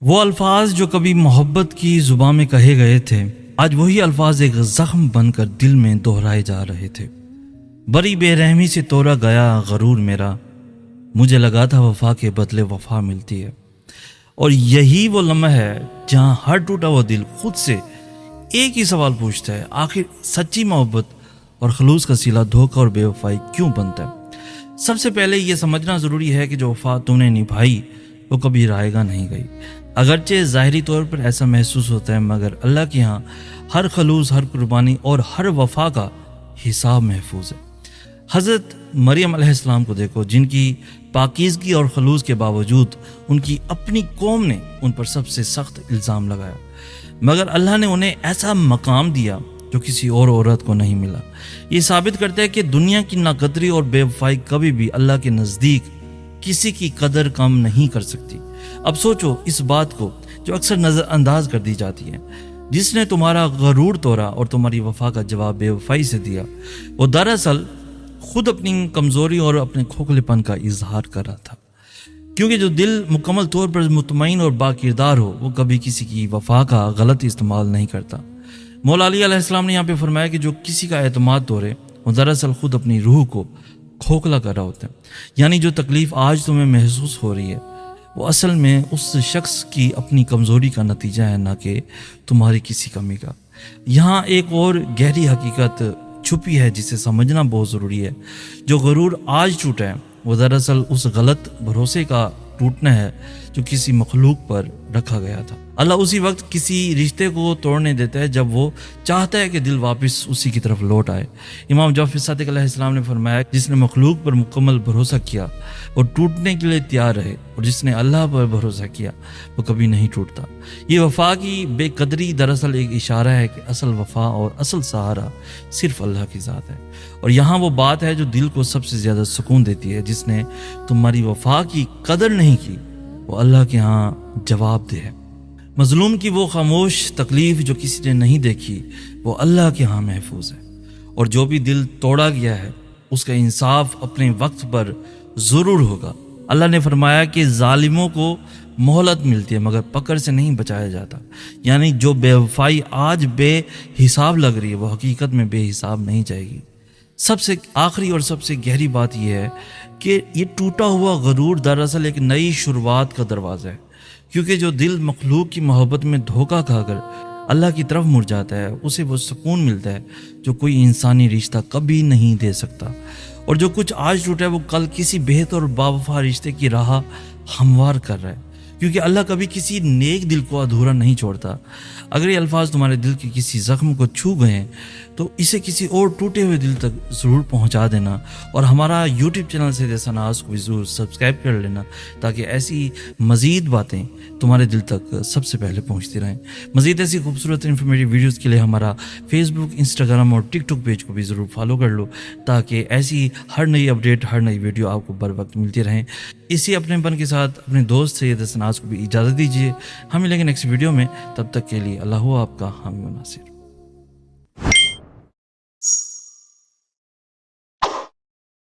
وہ الفاظ جو کبھی محبت کی زبان میں کہے گئے تھے، آج وہی الفاظ ایک زخم بن کر دل میں دہرائے جا رہے تھے۔ بڑی بے رحمی سے توڑا گیا غرور میرا، مجھے لگا تھا وفا کے بدلے وفا ملتی ہے۔ اور یہی وہ لمحہ ہے جہاں ہر ٹوٹا ہوا دل خود سے ایک ہی سوال پوچھتا ہے، آخر سچی محبت اور خلوص کا صلہ دھوکہ اور بے وفائی کیوں بنتا ہے؟ سب سے پہلے یہ سمجھنا ضروری ہے کہ جو وفا تم نے نبھائی وہ کبھی رائے گا نہیں گئی۔ اگرچہ ظاہری طور پر ایسا محسوس ہوتا ہے، مگر اللہ کے ہاں ہر خلوص، ہر قربانی اور ہر وفا کا حساب محفوظ ہے۔ حضرت مریم علیہ السلام کو دیکھو، جن کی پاکیزگی اور خلوص کے باوجود ان کی اپنی قوم نے ان پر سب سے سخت الزام لگایا، مگر اللہ نے انہیں ایسا مقام دیا جو کسی اور عورت کو نہیں ملا۔ یہ ثابت کرتا ہے کہ دنیا کی ناقدری اور بے وفائی کبھی بھی اللہ کے نزدیک کسی کی قدر کم نہیں کر سکتی۔ اب سوچو اس بات کو جو اکثر نظر انداز کر دی جاتی ہے، جس نے تمہارا غرور توڑا اور تمہاری وفا کا جواب بے وفائی سے دیا، وہ دراصل خود اپنی کمزوری اور اپنے کھوکھلے پن کا اظہار کر رہا تھا، کیونکہ جو دل مکمل طور پر مطمئن اور با کردار ہو وہ کبھی کسی کی وفا کا غلط استعمال نہیں کرتا۔ مولا علی علیہ السلام نے یہاں پہ فرمایا کہ جو کسی کا اعتماد توڑے وہ دراصل خود اپنی روح کو کھوکھلا کر رہا ہوتا ہے، یعنی جو تکلیف آج تمہیں محسوس ہو رہی ہے وہ اصل میں اس شخص کی اپنی کمزوری کا نتیجہ ہے، نہ کہ تمہاری کسی کمی کا۔ یہاں ایک اور گہری حقیقت چھپی ہے جسے سمجھنا بہت ضروری ہے۔ جو غرور آج ٹوٹا ہے وہ دراصل اس غلط بھروسے کا ٹوٹنا ہے جو کسی مخلوق پر رکھا گیا تھا۔ اللہ اسی وقت کسی رشتے کو توڑنے دیتا ہے جب وہ چاہتا ہے کہ دل واپس اسی کی طرف لوٹ آئے۔ امام جعفر صادق علیہ السلام نے فرمایا، جس نے مخلوق پر مکمل بھروسہ کیا وہ ٹوٹنے کے لیے تیار رہے، اور جس نے اللہ پر بھروسہ کیا وہ کبھی نہیں ٹوٹتا۔ یہ وفا کی بے قدری دراصل ایک اشارہ ہے کہ اصل وفا اور اصل سہارا صرف اللہ کی ذات ہے۔ اور یہاں وہ بات ہے جو دل کو سب سے زیادہ سکون دیتی ہے، جس نے تمہاری وفا کی قدر نہیں کی وہ اللہ کے ہاں جواب دہ ہے۔ مظلوم کی وہ خاموش تکلیف جو کسی نے نہیں دیکھی وہ اللہ کے ہاں محفوظ ہے، اور جو بھی دل توڑا گیا ہے اس کا انصاف اپنے وقت پر ضرور ہوگا۔ اللہ نے فرمایا کہ ظالموں کو مہلت ملتی ہے مگر پکڑ سے نہیں بچایا جاتا، یعنی جو بے وفائی آج بے حساب لگ رہی ہے وہ حقیقت میں بے حساب نہیں جائے گی۔ سب سے آخری اور سب سے گہری بات یہ ہے کہ یہ ٹوٹا ہوا غرور دراصل ایک نئی شروعات کا دروازہ ہے، کیونکہ جو دل مخلوق کی محبت میں دھوکہ کھا کر اللہ کی طرف مڑ جاتا ہے اسے وہ سکون ملتا ہے جو کوئی انسانی رشتہ کبھی نہیں دے سکتا۔ اور جو کچھ آج ٹوٹا ہے وہ کل کسی بہتر اور باوفا رشتے کی راہ ہموار کر رہا ہے، کیونکہ اللہ کبھی کسی نیک دل کو ادھورا نہیں چھوڑتا۔ اگر یہ الفاظ تمہارے دل کے کسی زخم کو چھو گئے ہیں تو اسے کسی اور ٹوٹے ہوئے دل تک ضرور پہنچا دینا، اور ہمارا یوٹیوب چینل سید ثناء کو بھی ضرور سبسکرائب کر لینا تاکہ ایسی مزید باتیں تمہارے دل تک سب سے پہلے پہنچتی رہیں۔ مزید ایسی خوبصورت انفارمیٹیو ویڈیوز کے لیے ہمارا فیس بک، انسٹاگرام اور ٹک ٹاک پیج کو بھی ضرور فالو کر لو تاکہ ایسی ہر نئی اپڈیٹ، ہر نئی ویڈیو آپ کو بر وقت ملتی رہیں۔ اسی اپنے پن کے ساتھ اپنے دوست سید ثناء کو بھی اجازت دیجیے۔ ہم ملیں گے نیکسٹ ویڈیو میں، تب تک کے لیے اللہ ہو آپ کا حامی و ناصر۔